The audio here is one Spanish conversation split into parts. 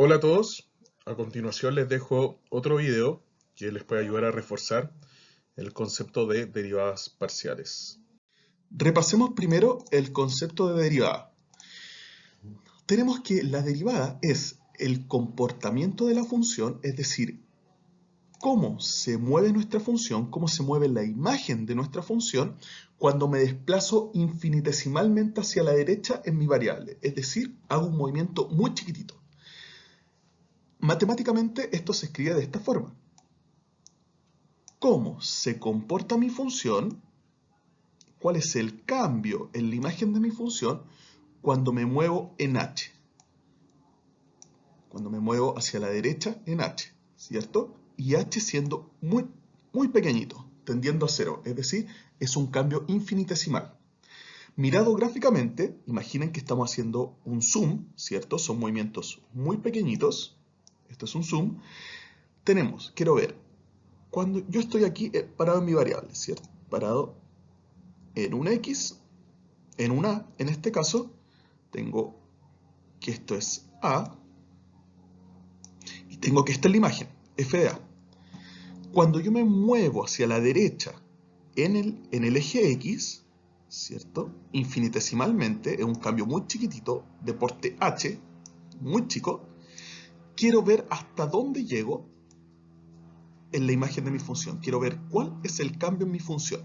Hola a todos, a continuación les dejo otro video que les puede ayudar a reforzar el concepto de derivadas parciales. Repasemos primero el concepto de derivada. Tenemos que la derivada es el comportamiento de la función, es decir, cómo se mueve nuestra función, cómo se mueve la imagen de nuestra función cuando me desplazo infinitesimalmente hacia la derecha en mi variable, es decir, hago un movimiento muy chiquitito. Matemáticamente esto se escribe de esta forma. Cómo se comporta mi función, cuál es el cambio en la imagen de mi función cuando me muevo en h. Cuando me muevo hacia la derecha en h, ¿cierto? Y h siendo muy pequeñito, tendiendo a cero, es decir, es un cambio infinitesimal. Mirado gráficamente, imaginen que estamos haciendo un zoom, ¿cierto? Son movimientos muy pequeñitos. Esto es un zoom. Quiero ver, cuando yo estoy aquí parado en mi variable, ¿cierto? Parado en un x, en un a, en este caso, tengo que esto es a, y tengo que esta es la imagen, f de a. Cuando yo me muevo hacia la derecha en el eje x, ¿cierto? Infinitesimalmente, es un cambio muy chiquitito, de porte h, muy chico, quiero ver hasta dónde llego en la imagen de mi función. Quiero ver cuál es el cambio en mi función.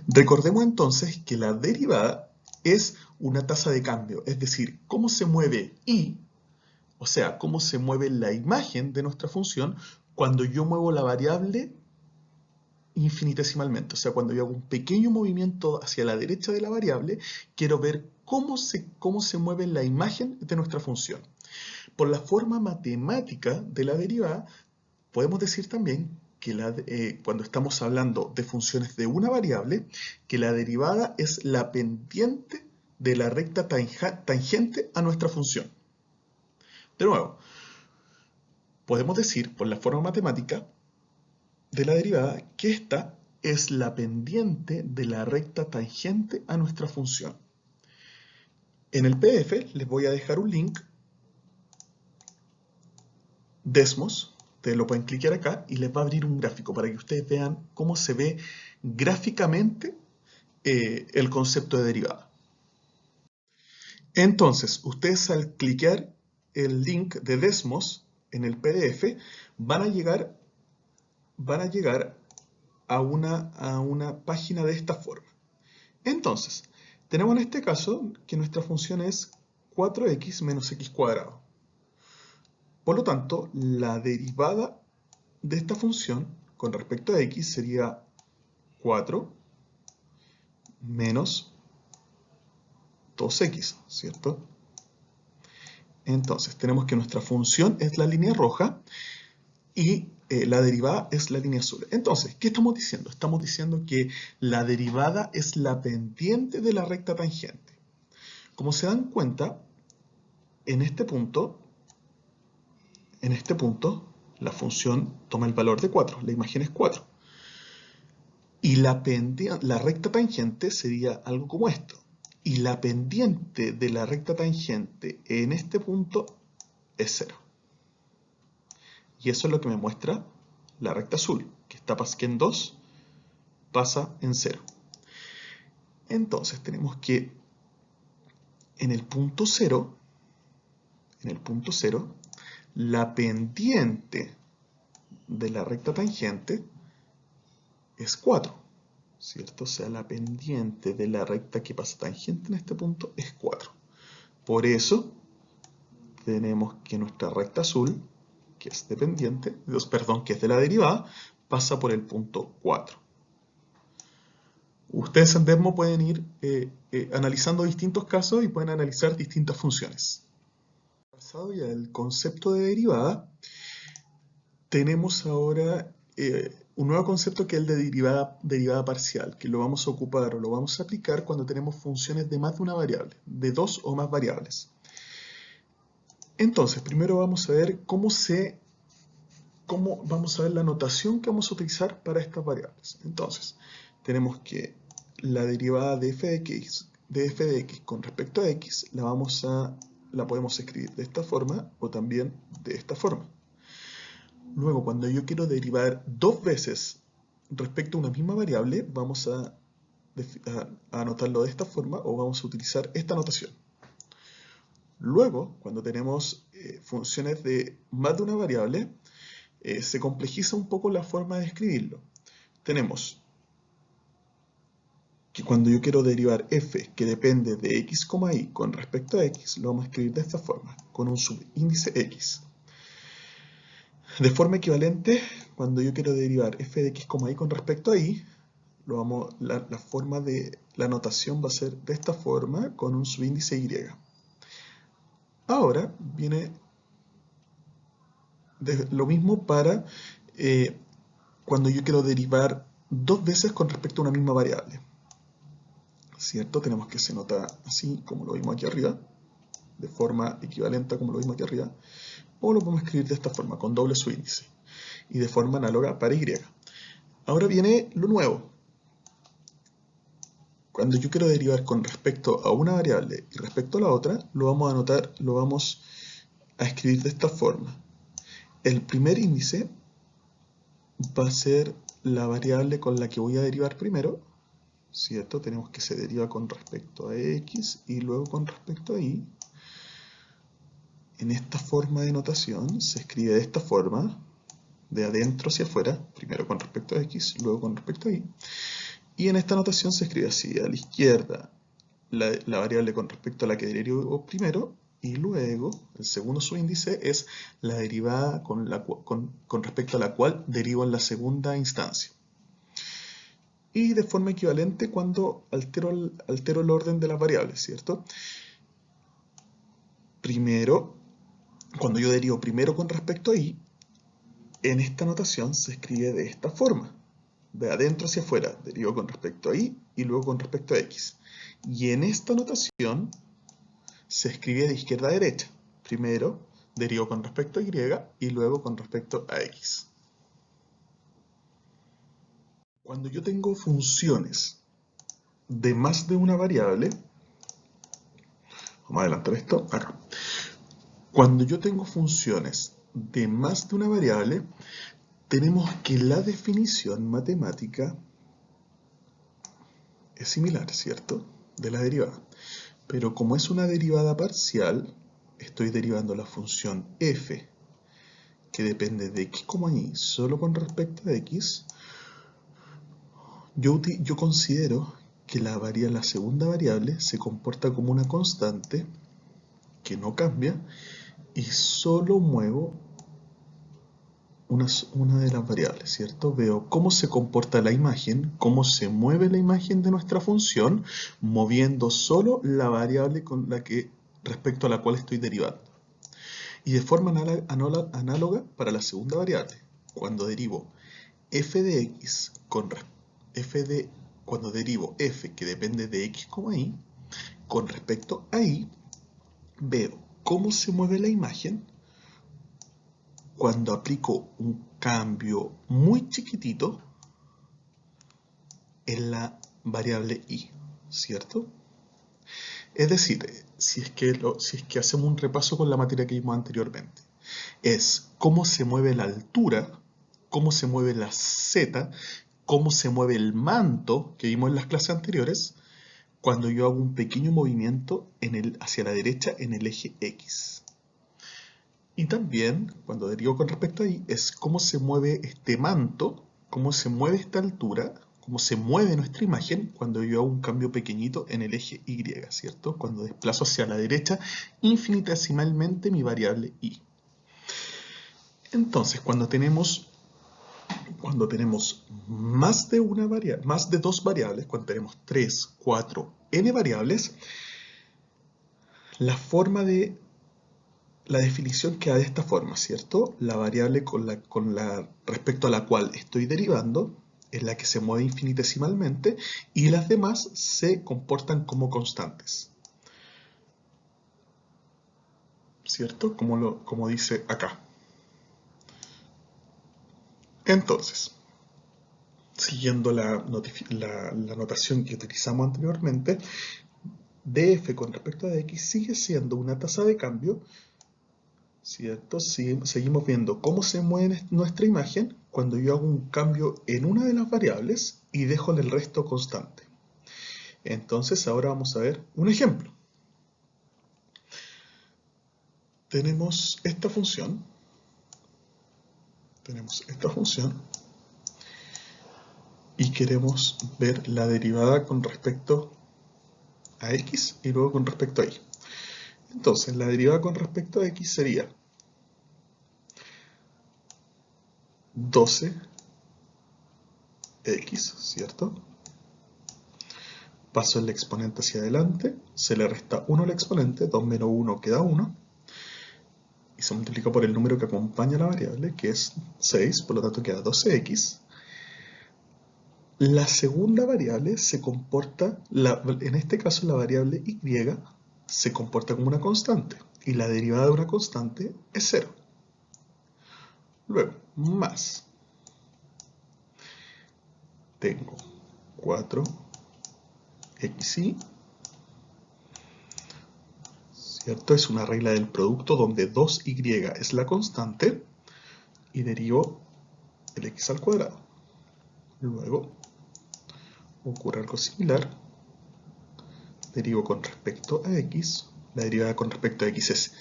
Recordemos entonces que la derivada es una tasa de cambio, es decir, cómo se mueve y, o sea, cómo se mueve la imagen de nuestra función cuando yo muevo la variable infinitesimalmente. O sea, cuando yo hago un pequeño movimiento hacia la derecha de la variable, quiero ver cómo se mueve la imagen de nuestra función. Por la forma matemática de la derivada, podemos decir también que cuando estamos hablando de funciones de una variable, que la derivada es la pendiente de la recta tangente a nuestra función. De nuevo, podemos decir por la forma matemática de la derivada que esta es la pendiente de la recta tangente a nuestra función. En el PDF les voy a dejar un link, Desmos, ustedes lo pueden clicar acá y les va a abrir un gráfico para que ustedes vean cómo se ve gráficamente el concepto de derivada. Entonces, ustedes al clicar el link de Desmos en el PDF van a llegar a una página de esta forma. Entonces, tenemos en este caso que nuestra función es 4x menos x cuadrado. Por lo tanto, la derivada de esta función con respecto a x sería 4 menos 2x, ¿cierto? Entonces, tenemos que nuestra función es la línea roja y la derivada es la línea azul. Entonces, ¿qué estamos diciendo? Estamos diciendo que la derivada es la pendiente de la recta tangente. Como se dan cuenta, en este punto, la función toma el valor de 4, la imagen es 4. Y la recta tangente sería algo como esto. Y la pendiente de la recta tangente en este punto es 0. Y eso es lo que me muestra la recta azul, que en 2 pasa en 0. Entonces tenemos que en el punto 0, la pendiente de la recta tangente es 4, ¿cierto? O sea, la pendiente de la recta que pasa tangente en este punto es 4. Por eso tenemos que nuestra recta azul, que es dependiente, que es de la derivada, pasa por el punto 4. Ustedes en Desmo pueden ir analizando distintos casos y pueden analizar distintas funciones. Pasado ya el concepto de derivada, tenemos ahora un nuevo concepto que es el de derivada parcial, que lo vamos a ocupar o lo vamos a aplicar cuando tenemos funciones de más de una variable, de 2 o más variables. Entonces, primero vamos a ver vamos a ver la notación que vamos a utilizar para estas variables. Entonces, tenemos que la derivada de f de x, de f de x con respecto a x la podemos escribir de esta forma o también de esta forma. Luego, cuando yo quiero derivar dos veces respecto a una misma variable, vamos a anotarlo de esta forma o vamos a utilizar esta notación. Luego, cuando tenemos funciones de más de una variable, se complejiza un poco la forma de escribirlo. Tenemos que cuando yo quiero derivar f que depende de x, y con respecto a x, lo vamos a escribir de esta forma, con un subíndice x. De forma equivalente, cuando yo quiero derivar f de x, y con respecto a y, la forma de la notación va a ser de esta forma, con un subíndice y. Ahora viene lo mismo para cuando yo quiero derivar dos veces con respecto a una misma variable. ¿Cierto? Tenemos que se nota así, como lo vimos aquí arriba, de forma equivalente a como lo vimos aquí arriba, o lo podemos escribir de esta forma, con doble subíndice, y de forma análoga para y. Ahora viene lo nuevo. Cuando yo quiero derivar con respecto a una variable y respecto a la otra, lo vamos a escribir de esta forma. El primer índice va a ser la variable con la que voy a derivar primero, ¿cierto? Tenemos que se deriva con respecto a x y luego con respecto a y. En esta forma de notación se escribe de esta forma, de adentro hacia afuera, primero con respecto a x, luego con respecto a y. Y en esta notación se escribe así: a la izquierda la variable con respecto a la que derivo primero, y luego el segundo subíndice es la derivada con respecto a la cual derivo en la segunda instancia. Y de forma equivalente cuando altero el orden de las variables, ¿cierto? Primero, cuando yo derivo primero con respecto a y, en esta notación se escribe de esta forma: de adentro hacia afuera, derivo con respecto a y luego con respecto a x. Y en esta notación se escribe de izquierda a derecha: primero derivo con respecto a y y luego con respecto a x. Cuando yo tengo funciones de más de una variable, vamos a adelantar esto acá. Cuando yo tengo funciones de más de una variable, tenemos que la definición matemática es similar, ¿cierto?, de la derivada. Pero como es una derivada parcial, estoy derivando la función f, que depende de x, y solo con respecto a x. Yo considero que la segunda variable se comporta como una constante que no cambia y solo muevo una de las variables, ¿cierto? Veo cómo se comporta la imagen, cómo se mueve la imagen de nuestra función, moviendo solo la variable respecto a la cual estoy derivando. Y de forma análoga para la segunda variable, cuando derivo f de x cuando derivo f que depende de x, y con respecto a y, veo cómo se mueve la imagen cuando aplico un cambio muy chiquitito en la variable y, ¿cierto? Es decir, si es que hacemos un repaso con la materia que vimos anteriormente, es cómo se mueve la altura, cómo se mueve la z, cómo se mueve el manto que vimos en las clases anteriores, cuando yo hago un pequeño movimiento hacia la derecha en el eje X. Y también, cuando derivo con respecto a y, es cómo se mueve este manto, cómo se mueve esta altura, cómo se mueve nuestra imagen cuando yo hago un cambio pequeñito en el eje Y, ¿cierto? Cuando desplazo hacia la derecha infinitesimalmente mi variable y. Entonces, cuando tenemos más de dos variables, cuando tenemos 3, 4, n variables, la definición queda de esta forma, ¿cierto? La variable respecto a la cual estoy derivando es la que se mueve infinitesimalmente y las demás se comportan como constantes, ¿cierto? Como dice acá. Entonces, siguiendo la notación que utilizamos anteriormente, de f con respecto a x sigue siendo una tasa de cambio, ¿cierto? Seguimos viendo cómo se mueve nuestra imagen cuando yo hago un cambio en una de las variables y dejo el resto constante. Entonces ahora vamos a ver un ejemplo. Tenemos esta función y queremos ver la derivada con respecto a x y luego con respecto a y. Entonces la derivada con respecto a x sería 12x, ¿cierto? Paso el exponente hacia adelante, se le resta 1 al exponente, 2 menos 1 queda 1, y se multiplica por el número que acompaña a la variable, que es 6, por lo tanto queda 12x. La segunda variable se comporta, en este caso la variable y, se comporta como una constante, y la derivada de una constante es 0. Luego, más, tengo 4xy, ¿cierto? Es una regla del producto donde 2y es la constante y derivo el x al cuadrado. Luego ocurre algo similar, derivo con respecto a x, la derivada con respecto a x es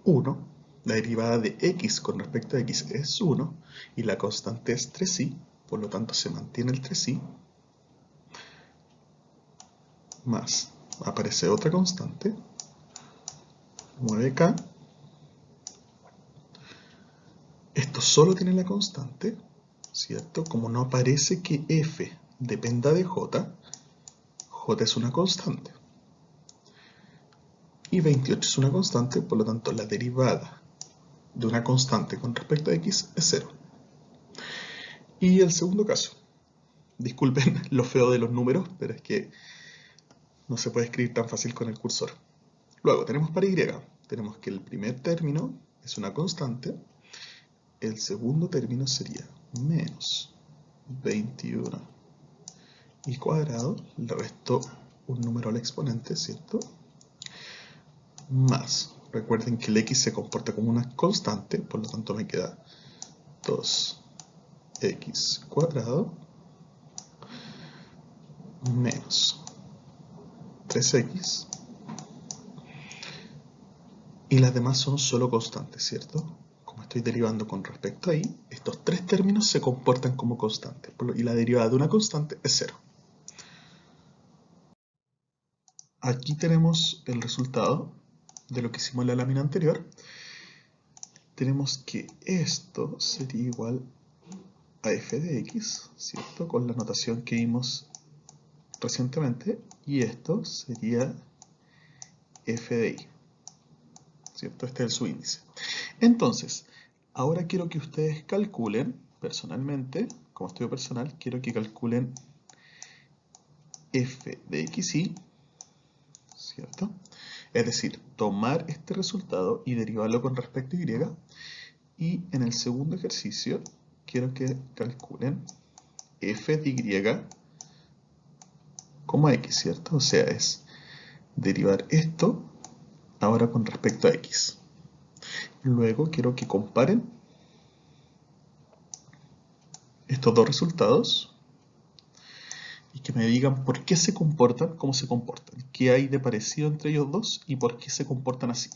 1, la derivada de x con respecto a x es 1 y la constante es 3y, por lo tanto se mantiene el 3y, más aparece otra constante, 9k. Esto solo tiene la constante, ¿cierto? Como no aparece que f dependa de j, j es una constante. Y 28 es una constante, por lo tanto la derivada de una constante con respecto a x es 0. Y el segundo caso, disculpen lo feo de los números, pero es que no se puede escribir tan fácil con el cursor. Luego tenemos para y, tenemos que el primer término es una constante, el segundo término sería menos 21 y cuadrado, le resto un número al exponente, ¿cierto? Más, recuerden que el x se comporta como una constante, por lo tanto me queda 2x cuadrado menos 3x, y las demás son solo constantes, ¿cierto? Como estoy derivando con respecto a y, estos tres términos se comportan como constantes, y la derivada de una constante es 0. Aquí tenemos el resultado de lo que hicimos en la lámina anterior. Tenemos que esto sería igual a f de x, ¿cierto? Con la notación que vimos recientemente, y esto sería f de y, ¿cierto? Este es el subíndice. Entonces, ahora quiero que ustedes calculen, personalmente, como estudio personal, quiero que calculen f de xy, ¿cierto? Es decir, tomar este resultado y derivarlo con respecto a y, y en el segundo ejercicio quiero que calculen f de y como x, ¿cierto? O sea, es derivar esto ahora con respecto a x. Luego quiero que comparen estos dos resultados y que me digan por qué se comportan como se comportan, qué hay de parecido entre ellos dos y por qué se comportan así,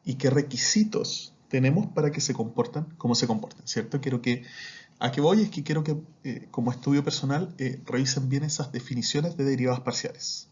y qué requisitos tenemos para que se comportan como se comportan, ¿cierto? A qué voy es que quiero que como estudio personal revisen bien esas definiciones de derivadas parciales.